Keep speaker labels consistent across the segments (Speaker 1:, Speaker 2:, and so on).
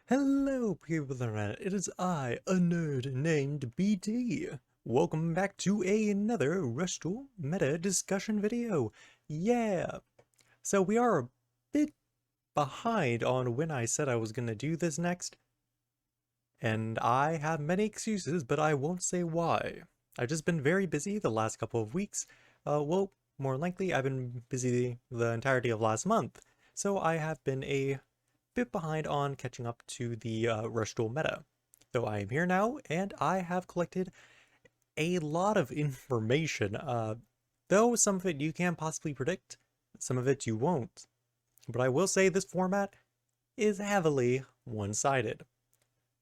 Speaker 1: Hello, people of the internet. It is I, a nerd named BT. Welcome back to another Rush Duel meta discussion video. Yeah. So we are a bit behind on when I said I was going to do this next, and I have many excuses, but I won't say why. I've just been very busy the last couple of weeks. Well, more likely, I've been busy the entirety of last month, so I have been a bit behind on catching up to the Rush Duel meta. Though I am here now, and I have collected a lot of information. Though some of it you can possibly predict, some of it you won't. But I will say this format is heavily one-sided.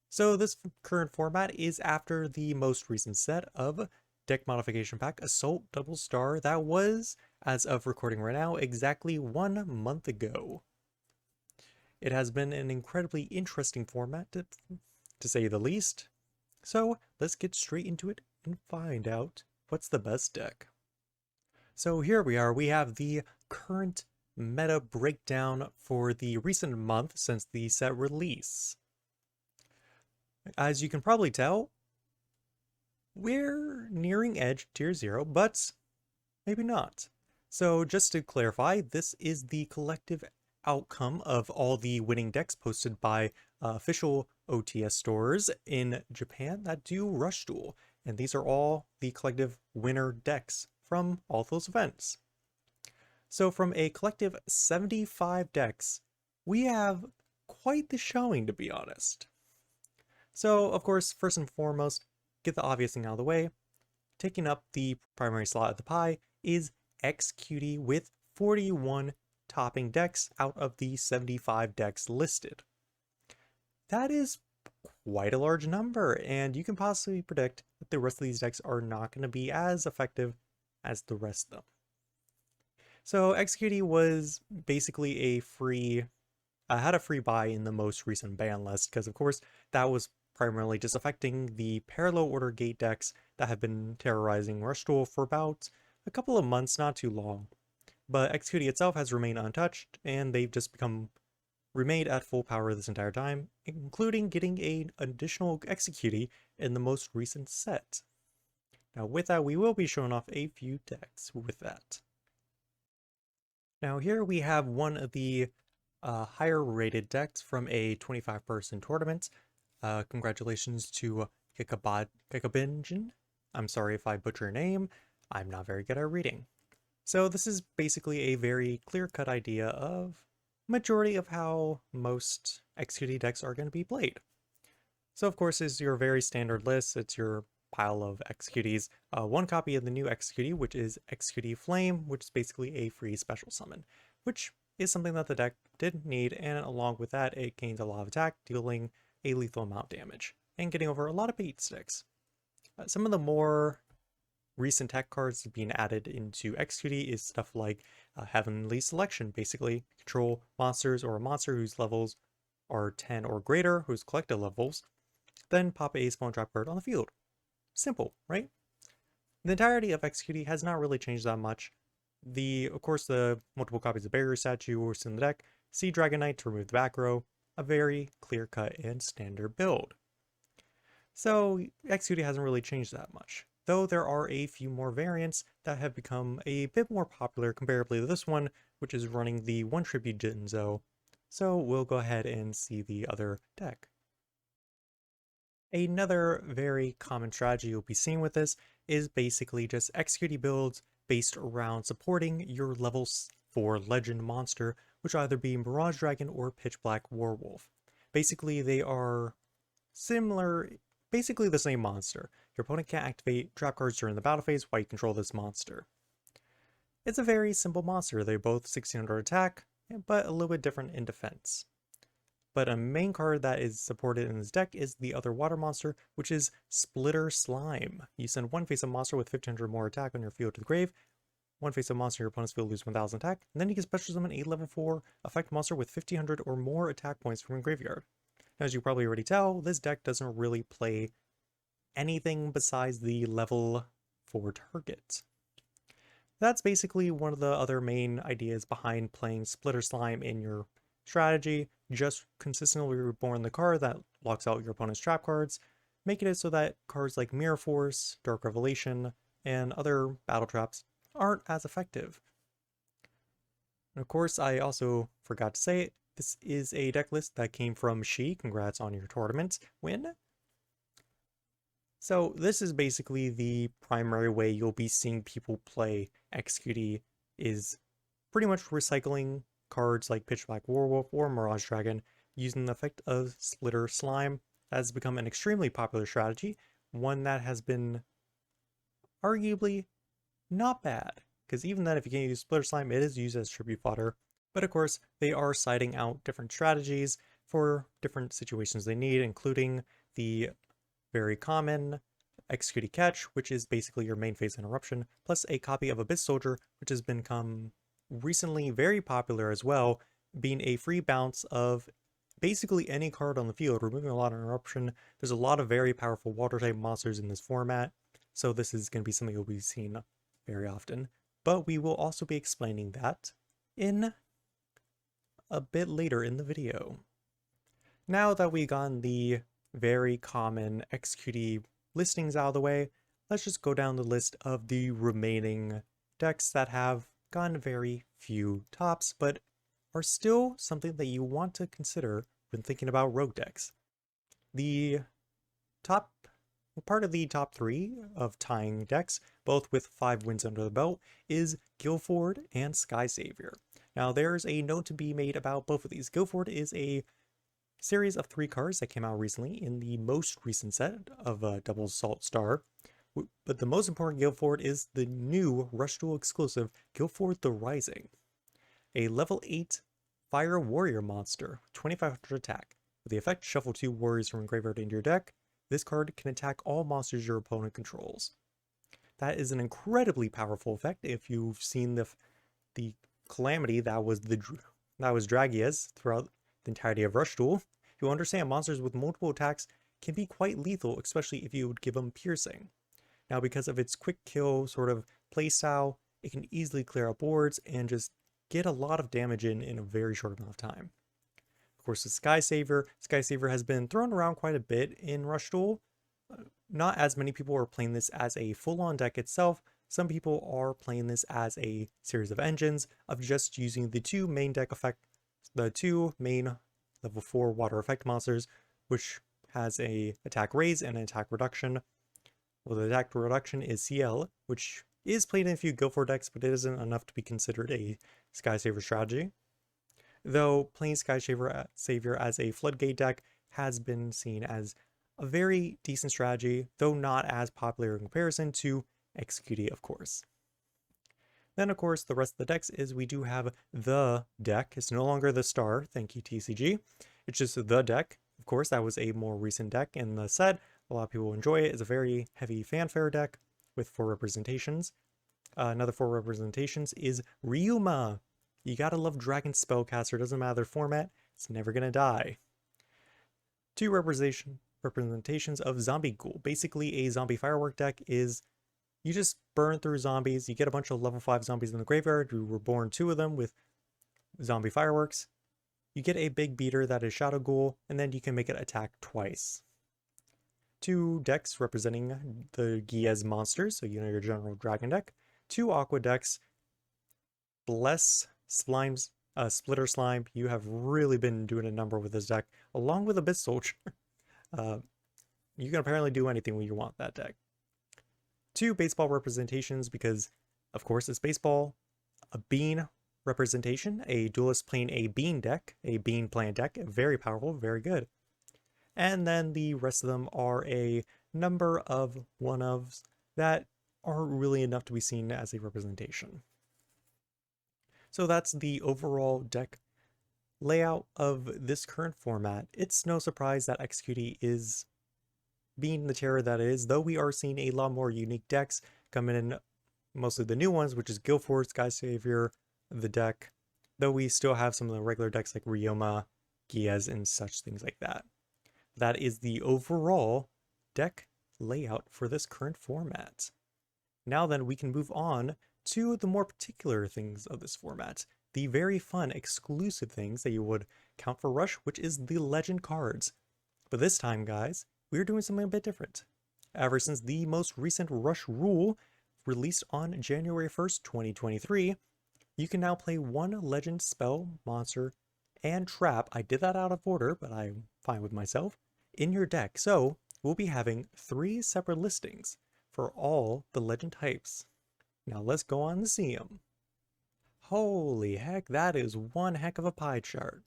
Speaker 1: So this current format is after the most recent set of deck modification pack Assault Double Star that was, as of recording right now, exactly 1 month ago. It has been an incredibly interesting format, to say the least. So let's get straight into it and find out what's the best deck. So here we are, we have the current meta breakdown for the recent month since the set release. As you can probably tell, we're nearing Edge Tier 0, but maybe not. So just to clarify, this is the collective outcome of all the winning decks posted by official OTS stores in Japan that do Rush Duel, and these are all the collective winner decks from all those events. So from a collective 75 decks, we have quite the showing, to be honest. So, of course, first and foremost, get the obvious thing out of the way. Taking up the primary slot of the pie is XQT with 41 topping decks out of the 75 decks listed. That is quite a large number, and you can possibly predict that the rest of these decks are not going to be as effective as the rest of them. So XQT was basically a free, had a free buy in the most recent ban list, because of course that was primarily just affecting the parallel order gate decks that have been terrorizing Rush Duel for about a couple of months, not too long. But XQT itself has remained untouched, and they've just remained at full power this entire time, including getting an additional XQT in the most recent set. Now with that, we will be showing off a few decks with that. Now here we have one of the higher rated decks from a 25-person tournament. Congratulations to Kikabinjin. I'm sorry if I butcher your name. I'm not very good at reading. So this is basically a very clear-cut idea of majority of how most XQT decks are going to be played. So of course is your very standard list. It's your pile of XQTs. One copy of the new XQT, which is XQT Flame, which is basically a free special summon, which is something that the deck did need, and along with that, it gains a lot of attack, dealing a lethal amount of damage, and getting over a lot of bait sticks. Some of the more recent tech cards being added into XQT is stuff like Heavenly Selection, basically control monsters or a monster whose levels are 10 or greater, whose collective levels, then pop a spawn trap card on the field. Simple, right? The entirety of XQT has not really changed that much. Of course, the multiple copies of Barrier Statue were in the deck, Sea Dragon Knight to remove the back row, a very clear-cut and standard build. So XQT hasn't really changed that much, though there are a few more variants that have become a bit more popular comparably to this one, which is running the one tribute Jinzo. So we'll go ahead and see the other deck. Another very common strategy you'll be seeing with this is basically just XQT builds based around supporting your level 4 legend monster, which will either be Mirage Dragon or Pitch Black Werewolf. Basically, they are similar, basically the same monster. Your opponent can't activate trap cards during the battle phase while you control this monster. It's a very simple monster. They're both 1600 attack, but a little bit different in defense. But a main card that is supported in this deck is the other water monster, which is Splitter Slime. You send one face-up monster with 1500 more attack on your field to the grave, one face-up monster in your opponent's field loses 1000 attack, and then you can special summon a level 4 effect monster with 1500 or more attack points from your graveyard. Now, as you probably already tell, this deck doesn't really play anything besides the level 4 target. That's basically one of the other main ideas behind playing Splitter Slime in your strategy. just consistently reborn the card that locks out your opponent's trap cards, making it so that cards like Mirror Force, Dark Revelation, and other battle traps aren't as effective. And of course, I also forgot to say it, this is a deck list that came from She. Congrats on your tournament win. So this is basically the primary way you'll be seeing people play XQD, is pretty much recycling cards like Pitchback Warwolf or Mirage Dragon using the effect of Splitter Slime. That has become an extremely popular strategy, one that has been arguably not bad, because even then if you can't use Splitter Slime, it is used as tribute fodder. But of course, they are citing out different strategies for different situations they need, including the very common XQD Catch, which is basically your main phase interruption, plus a copy of Abyss Soldier, which has become recently very popular as well, being a free bounce of basically any card on the field, removing a lot of interruption. There's a lot of very powerful water type monsters in this format, so this is going to be something you'll be seeing very often. But we will also be explaining that in a bit later in the video. Now that we've gotten the very common XQD listings out of the way, let's just go down the list of the remaining decks that have gotten very few tops, but are still something that you want to consider when thinking about rogue decks. The part of the top 3 of tying decks, both with 5 wins under the belt, is Guilford and Sky Savior. Now there's a note to be made about both of these. Guilford is a series of 3 cards that came out recently in the most recent set of Double Salt Star. But the most important Guilford is the new Rush Duel exclusive Guilford the Rising, a level 8 Fire Warrior monster, 2500 attack. With the effect, shuffle 2 warriors from graveyard into your deck. This card can attack all monsters your opponent controls. That is an incredibly powerful effect. If you've seen the calamity that was Dragias throughout the entirety of Rush Duel, you'll understand monsters with multiple attacks can be quite lethal, especially if you would give them piercing. Now, because of its quick kill sort of playstyle, it can easily clear out boards and just get a lot of damage in a very short amount of time. Of course, the Sky Savior has been thrown around quite a bit in Rush Duel. Not as many people are playing this as a full-on deck itself. Some people are playing this as a series of engines of just using the 2 main level 4 water effect monsters, which has a attack raise and an attack reduction. Well, the attack reduction is CL, which is played in a few Guilford decks, but it isn't enough to be considered a Sky Savior strategy. Though playing Sky Savior as a Floodgate deck has been seen as a very decent strategy, though not as popular in comparison to XQD, of course. Then, of course, the rest of the decks is we do have the deck. It's no longer the star, thank you TCG. It's just the deck. Of course, that was a more recent deck in the set. A lot of people enjoy it. It's a very heavy fanfare deck with 4 representations. Another 4 representations is Ryuma. You gotta love Dragon Spellcaster. Doesn't matter their format, it's never gonna die. 2 representations of Zombie Ghoul. Basically, a zombie firework deck is you just burn through zombies. You get a bunch of level 5 zombies in the graveyard. You reborn 2 of them with zombie fireworks. You get a big beater that is Shadow Ghoul, and then you can make it attack twice. 2 decks representing the Giez monsters, so you know your general dragon deck. 2 Aqua decks. Bless Slimes, Splitter Slime. You have really been doing a number with this deck, along with Abyss Soldier. You can apparently do anything when you want that deck. 2 baseball representations because, of course, it's baseball. A bean representation, a duelist playing a bean deck, a bean plant deck, very powerful, very good. And then the rest of them are a number of one-ofs that aren't really enough to be seen as a representation. So that's the overall deck layout of this current format. It's no surprise that XQD is being the terror that it is, though we are seeing a lot more unique decks coming in, mostly the new ones, which is Guilford, Sky Savior, the deck, though we still have some of the regular decks like Ryoma, Giez, and such things like that. That is the overall deck layout for this current format. Now then, we can move on to the more particular things of this format, the very fun exclusive things that you would Count for Rush, which is the legend cards. But this time, guys, we're doing something a bit different. Ever since the most recent Rush rule released on January 1st, 2023, you can now play one legend spell, monster, and trap. I did that out of order, but I'm fine with myself, in your deck. So we'll be having 3 separate listings for all the legend types. Now let's go on to see them. Holy heck, that is one heck of a pie chart.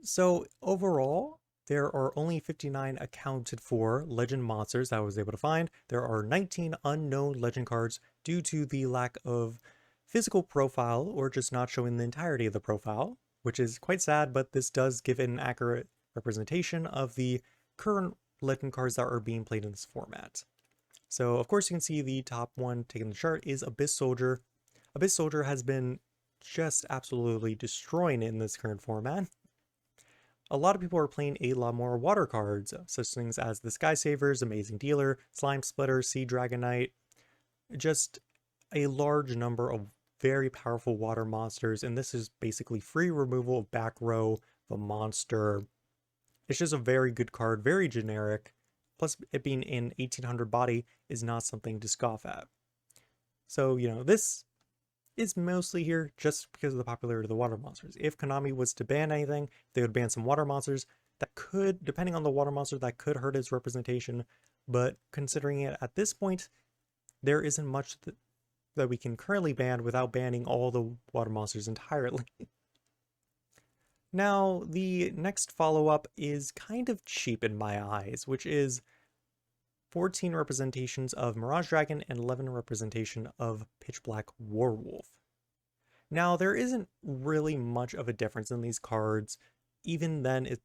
Speaker 1: So overall, there are only 59 accounted for legend monsters that I was able to find. There are 19 unknown legend cards due to the lack of physical profile or just not showing the entirety of the profile, which is quite sad, but this does give an accurate representation of the current legend cards that are being played in this format. So of course you can see the top one taking the chart is Abyss Soldier. Abyss Soldier has been just absolutely destroying in this current format. A lot of people are playing a lot more water cards, such things as the Sky Savers, Amazing Dealer, Slime Splitter, Sea Dragon Knight, just a large number of very powerful water monsters, and this is basically free removal of back row of a monster. It's just a very good card, very generic, plus it being in 1800 body is not something to scoff at. So, this is mostly here just because of the popularity of the water monsters. If Konami was to ban anything, they would ban some water monsters that could, depending on the water monster, that could hurt its representation, but considering it at this point, there isn't much that we can currently ban without banning all the water monsters entirely. Now, the next follow-up is kind of cheap in my eyes, which is 14 representations of Mirage Dragon and 11 representation of Pitch Black Warwolf. Now, there isn't really much of a difference in these cards. Even then, it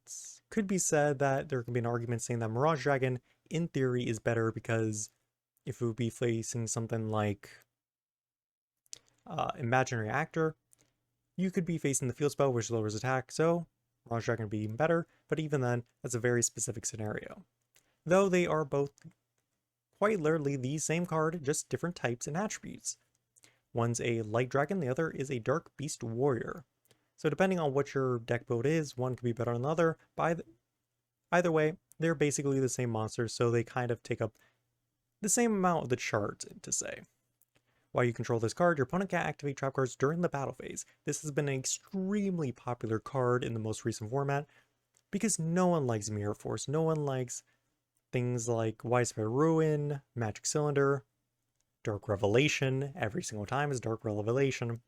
Speaker 1: could be said that there can be an argument saying that Mirage Dragon, in theory, is better because if it would be facing something like Imaginary Actor, you could be facing the field spell, which lowers attack, so Mirage Dragon would be even better, but even then, that's a very specific scenario. Though they are both quite literally the same card, just different types and attributes. One's a light dragon, the other is a dark beast warrior. So depending on what your deck build is, one could be better than the other, but either way, they're basically the same monsters, so they kind of take up the same amount of the chart, to say. While you control this card, your opponent can activate trap cards during the battle phase. This has been an extremely popular card in the most recent format, because no one likes Mirror Force, no one likes things like Widespread Ruin, Magic Cylinder, Dark Revelation. Every single time is Dark Revelation.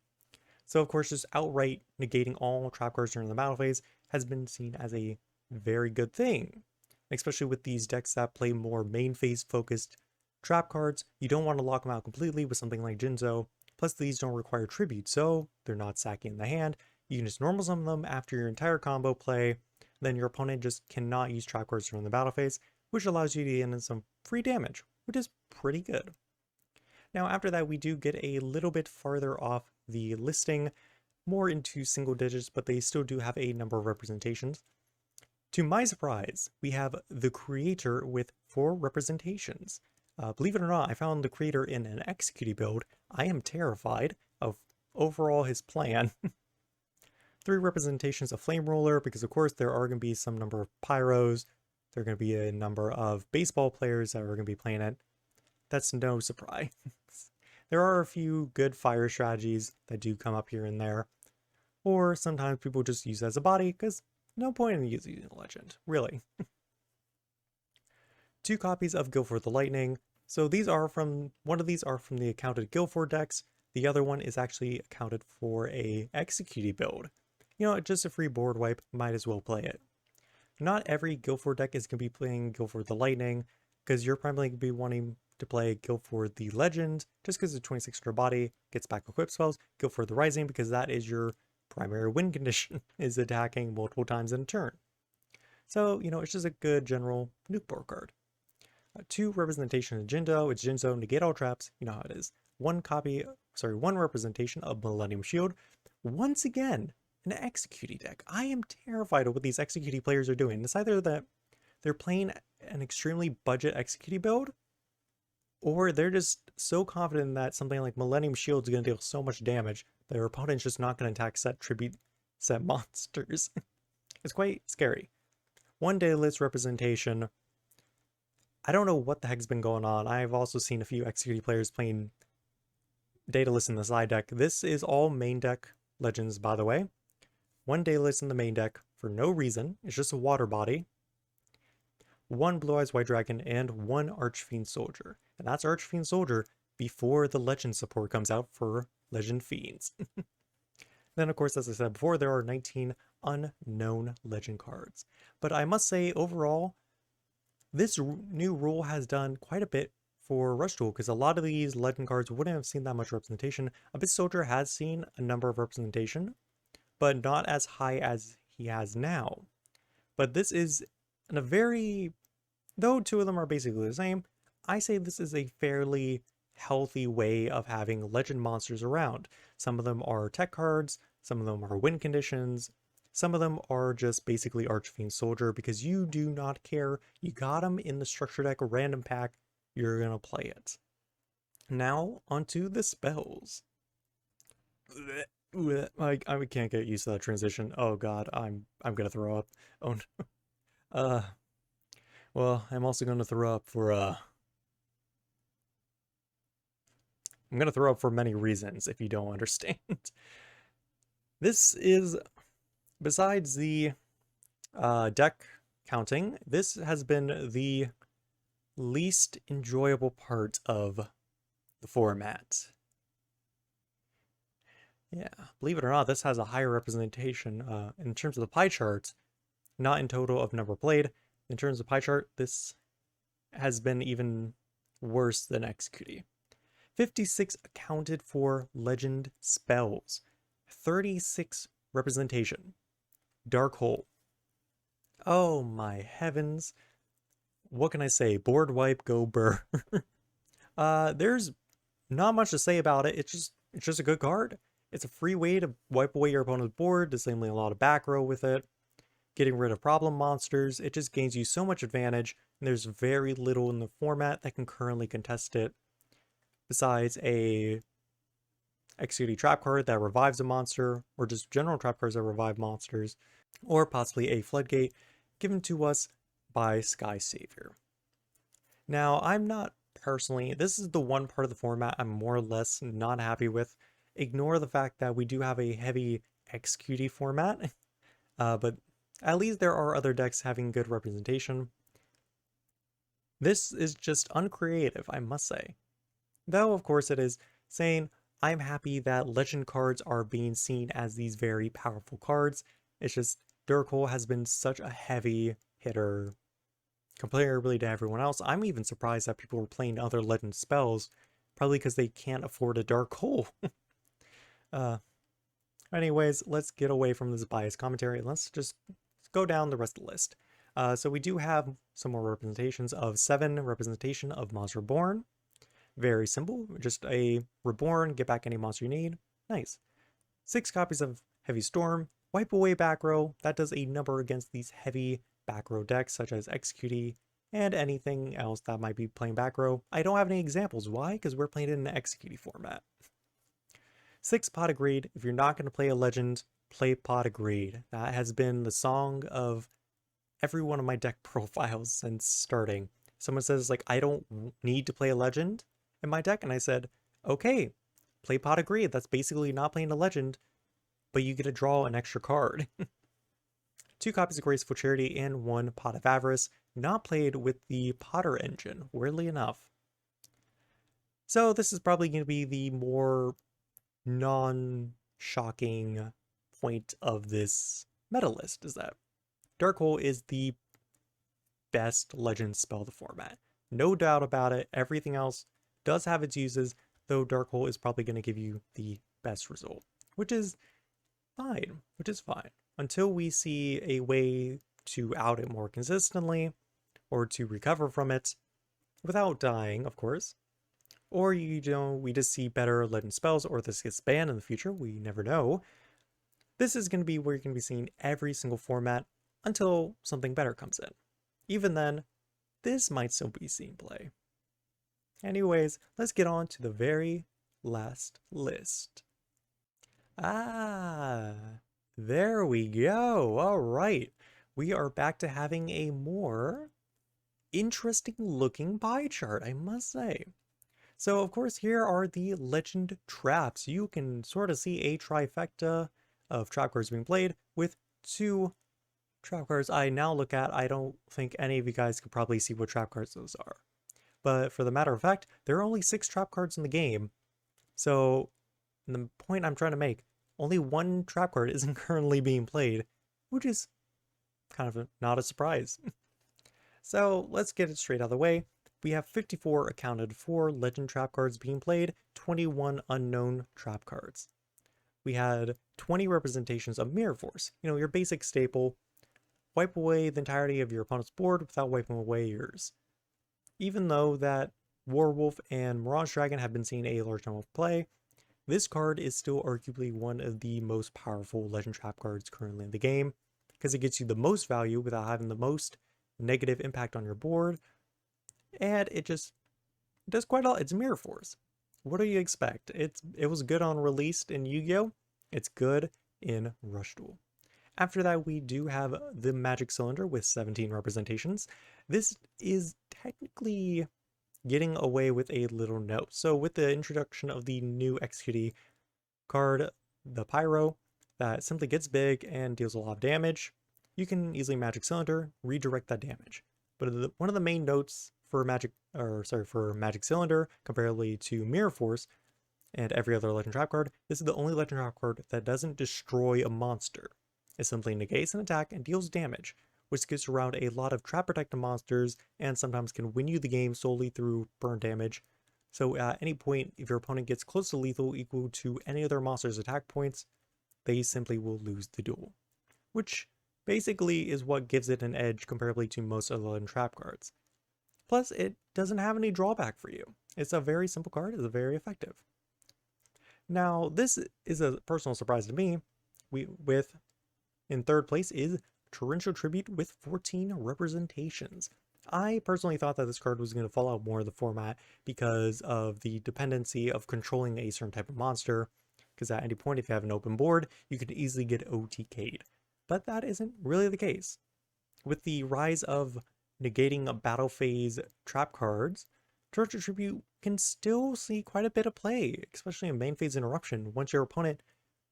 Speaker 1: So of course, just outright negating all trap cards during the battle phase has been seen as a very good thing. Especially with these decks that play more main phase focused trap cards, you don't want to lock them out completely with something like Jinzo. Plus these don't require tribute, so they're not sacking the hand. You can just normal summon them after your entire combo play, then your opponent just cannot use trap cards during the battle phase, which allows you to get in some free damage, which is pretty good. Now after that, we do get a little bit farther off the listing, more into single digits, but they still do have a number of representations. To my surprise, we have the Creator with 4 representations. Believe it or not, I found the Creator in an Execute build. I am terrified of overall his plan. 3 representations of Flame Roller, because of course there are going to be some number of Pyros, there are going to be a number of baseball players that are going to be playing it. That's no surprise. There are a few good fire strategies that do come up here and there. Or sometimes people just use it as a body, because no point in using a legend, really. 2 copies of Guilford the Lightning. So one of these are from the accounted Guilford decks. The other one is actually accounted for a Execute build. Just a free board wipe, might as well play it. Not every Guilford deck is going to be playing Guilford the Lightning, because you're primarily going to be wanting to play Guilford the Legend, just because it's 26 extra body, gets back equipped spells, Guilford the Rising, because that is your primary win condition, is attacking multiple times in a turn. So, it's just a good general nuke board card. 2 representation of Jinzo, it's Jinzo, negate all traps, you know how it is. 1 representation of Millennium Shield. Once again, an Execute deck. I am terrified of what these Execute players are doing. It's either that they're playing an extremely budget Execute build, or they're just so confident that something like Millennium Shield is going to deal so much damage that their opponent's just not going to attack set tribute set monsters. It's quite scary. One daylist representation. I don't know what the heck's been going on. I've also seen a few executive players playing datalist in the side deck. This is all main deck legends, by the way. One daylist in the main deck for no reason. It's just a water body. One Blue Eyes White Dragon and one Archfiend Soldier. And that's Archfiend Soldier before the legend support comes out for Legend Fiends. Then, of course, as I said before, there are 19 unknown legend cards. But I must say, overall, this new rule has done quite a bit for Rush Duel, because a lot of these legend cards wouldn't have seen that much representation. Abyss Soldier has seen a number of representation, but not as high as he has now. But this is in a very, though two of them are basically the same, I say this is a fairly healthy way of having legend monsters around. Some of them are tech cards, some of them are win conditions, some of them are just basically Archfiend Soldier because you do not care. You got them in the structure deck, random pack, you're gonna play it. Now, onto the spells. I can't get used to that transition. Oh god, I'm gonna throw up. Oh no. Well, I'm also gonna throw up for I'm gonna throw up for many reasons if you don't understand. This is, besides the deck counting, this has been the least enjoyable part of the format. Yeah, believe it or not, this has a higher representation in terms of the pie chart, not in total of number played. In terms of pie chart, this has been even worse than Executy. 56 accounted for legend spells. 36 representation. Dark Hole. Oh my heavens. What can I say? Board wipe, go burr. There's not much to say about it. It's just a good card. It's a free way to wipe away your opponent's board, disabling a lot of back row with it, getting rid of problem monsters. It just gains you so much advantage, and there's very little in the format that can currently contest it, besides a Executing trap card that revives a monster, or just general trap cards that revive monsters, or possibly a Floodgate given to us by Sky Savior. Now, I'm not personally, this is the one part of the format I'm more or less not happy with. Ignore the fact that we do have a heavy Executing format, but at least there are other decks having good representation. This is just uncreative, I must say. Though, of course, it is saying, I'm happy that legend cards are being seen as these very powerful cards. It's just Dark Hole has been such a heavy hitter comparably to everyone else. I'm even surprised that people were playing other legend spells, probably because they can't afford a Dark Hole. Anyways, let's get away from this biased commentary. Let's just go down the rest of the list. So we do have some more representations of 7 representation of Monster Reborn. Very simple, just a reborn, get back any monster you need. Nice. 6 copies of Heavy Storm, wipe away back row. That does a number against these heavy back row decks such as Executee and anything else that might be playing back row. I don't have any examples. Why? Because we're playing it in the Executee format. 6 Pot of Greed. If you're not going to play a legend, play Pot of Greed. That has been the song of every one of my deck profiles since starting. Someone says, like, I don't need to play a legend in my deck, and I said, okay, play Pot of Greed. That's basically not playing a legend, but you get to draw an extra card. 2 copies of Graceful Charity and 1 Pot of Avarice, not played with the Potter engine, weirdly enough. So this is probably going to be the more non-shocking point of this meta list, is that Dark Hole is the best legend spell of the format. No doubt about it. Everything else does have its uses, though Dark Hole is probably going to give you the best result, which is fine, until we see a way to out it more consistently, or to recover from it, without dying, of course. Or, we just see better legend spells, or this gets banned in the future, we never know. This is going to be where you're going to be seeing every single format until something better comes in. Even then, this might still be seen play. Anyways, let's get on to the very last list. There we go. All right. We are back to having a more interesting looking pie chart, I must say. So, of course, here are the legend traps. You can sort of see a trifecta of trap cards being played with two trap cards I now look at. I don't think any of you guys could probably see what trap cards those are. But for the matter of fact, there are only 6 trap cards in the game. So, the point I'm trying to make, only one trap card isn't currently being played, which is kind of not a surprise. So let's get it straight out of the way. We have 54 accounted for legend trap cards being played, 21 unknown trap cards. We had 20 representations of Mirror Force, your basic staple. Wipe away the entirety of your opponent's board without wiping away yours. Even though that Warwolf and Mirage Dragon have been seeing a large number of play, this card is still arguably one of the most powerful legend trap cards currently in the game, because it gets you the most value without having the most negative impact on your board, and it just does quite a lot. It's Mirror Force. What do you expect? It was good on released in Yu-Gi-Oh! It's good in Rush Duel. After that, we do have the Magic Cylinder with 17 representations. This is technically getting away with a little note. So with the introduction of the new XQD card, the Pyro, that simply gets big and deals a lot of damage, you can easily Magic Cylinder, redirect that damage. But one of the main notes for Magic Cylinder, comparatively to Mirror Force and every other Legend Trap card, this is the only Legend Trap card that doesn't destroy a monster. It simply negates an attack and deals damage, which gets around a lot of trap protected monsters and sometimes can win you the game solely through burn damage. So at any point, if your opponent gets close to lethal equal to any other monster's attack points, they simply will lose the duel, which basically is what gives it an edge comparably to most other trap cards. Plus, it doesn't have any drawback for you. It's a very simple card, it's very effective. Now, this is a personal surprise to me. In third place is Torrential Tribute with 14 representations. I personally thought that this card was going to fall out more of the format because of the dependency of controlling a certain type of monster, because at any point if you have an open board, you could easily get OTK'd. But that isn't really the case. With the rise of negating a battle phase trap cards, Torrential Tribute can still see quite a bit of play, especially in main phase interruption. Once your opponent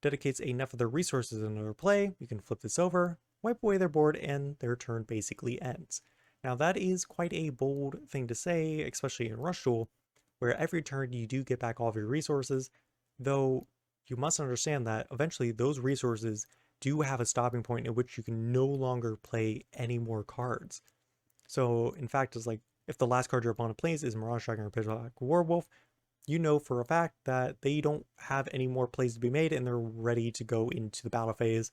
Speaker 1: dedicates enough of their resources in another play, you can flip this over, wipe away their board, and their turn basically ends. Now that is quite a bold thing to say, especially in Rush Duel, where every turn you do get back all of your resources, though you must understand that eventually those resources do have a stopping point at which you can no longer play any more cards. So in fact, it's like if the last card your opponent plays is Mirage Dragon or Pitchblack Warwolf, you know for a fact that they don't have any more plays to be made and they're ready to go into the battle phase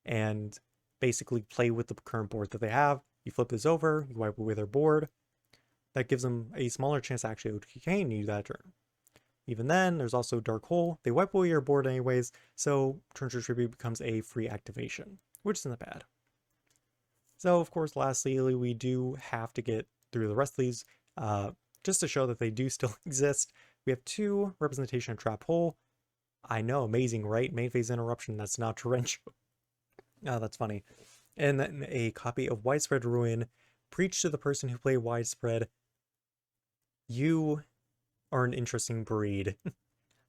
Speaker 1: and basically play with the current board that they have. You flip this over, you wipe away their board. That gives them a smaller chance to actually OTK you that turn. Even then, there's also Dark Hole. They wipe away your board anyways, so Torrential Tribute becomes a free activation, which isn't bad. So, of course, lastly, we do have to get through the rest of these just to show that they do still exist. We have 2 representation of Trap Hole. I know, amazing, right? Main phase interruption, that's not torrential. Oh, that's funny. And then a copy of Widespread Ruin. Preach to the person who played Widespread. You are an interesting breed.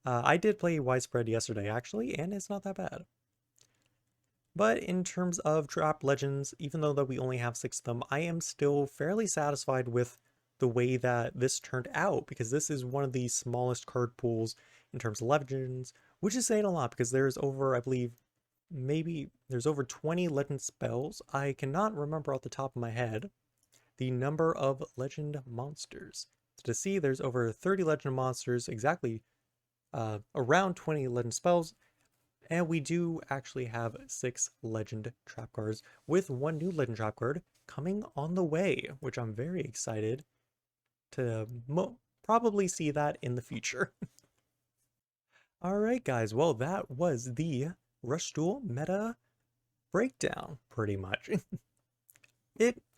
Speaker 1: I did play Widespread yesterday, actually, and it's not that bad. But in terms of Trap Legends, even though that we only have 6 of them, I am still fairly satisfied with the way that this turned out, because this is one of the smallest card pools in terms of legends, which is saying a lot because there's over, I believe, maybe there's over 20 legend spells. I cannot remember off the top of my head the number of legend monsters. So to see there's over 30 legend monsters, exactly around 20 legend spells, and we do actually have 6 legend trap cards with 1 new legend trap card coming on the way, which I'm very excited to probably see that in the future. Alright guys, well that was the Rush Duel meta breakdown, pretty much.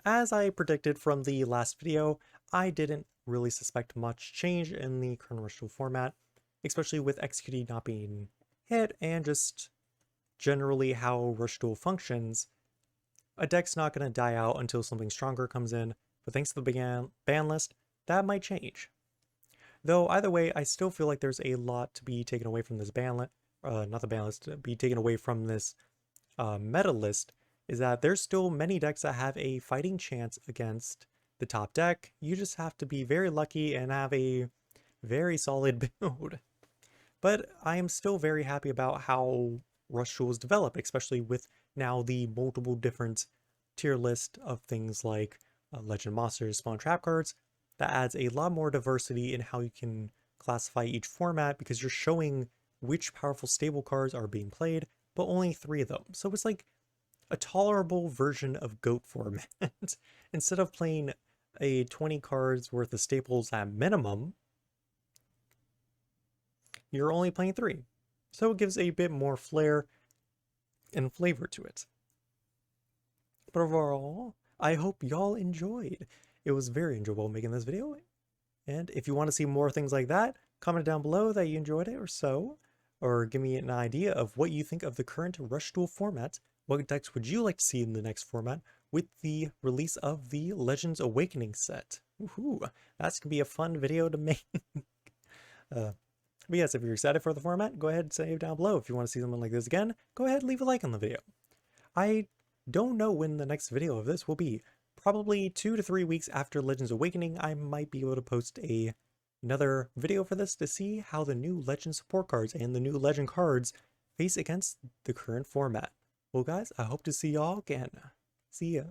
Speaker 1: As I predicted from the last video, I didn't really suspect much change in the current Rush Duel format, especially with XQD not being hit and just generally how Rush Duel functions, a deck's not going to die out until something stronger comes in, but thanks to the ban list, that might change. Though either way, I still feel like there's a lot to be taken away from this ban list, not the ban list, to be taken away from this meta list, is that there's still many decks that have a fighting chance against the top deck. You just have to be very lucky and have a very solid build. But I am still very happy about how Rush Duel is developed, especially with now the multiple different tier list of things like Legend Monsters, Spawn Trap cards. That adds a lot more diversity in how you can classify each format because you're showing which powerful stable cards are being played, but only 3 of them. So it's like a tolerable version of GOAT format. Instead of playing a 20 cards worth of staples at minimum, you're only playing 3. So it gives a bit more flair and flavor to it. But overall, I hope y'all enjoyed. It was very enjoyable making this video. And if you want to see more things like that, comment down below that you enjoyed it or so. Or give me an idea of what you think of the current Rush Duel format. What decks would you like to see in the next format with the release of the Legends Awakening set? Woohoo! That's going to be a fun video to make. But yes, if you're excited for the format, go ahead and save down below. If you want to see something like this again, go ahead and leave a like on the video. I don't know when the next video of this will be. Probably 2 to 3 weeks after Legends Awakening, I might be able to post another video for this to see how the new Legend support cards and the new Legend cards face against the current format. Well guys, I hope to see y'all again. See ya.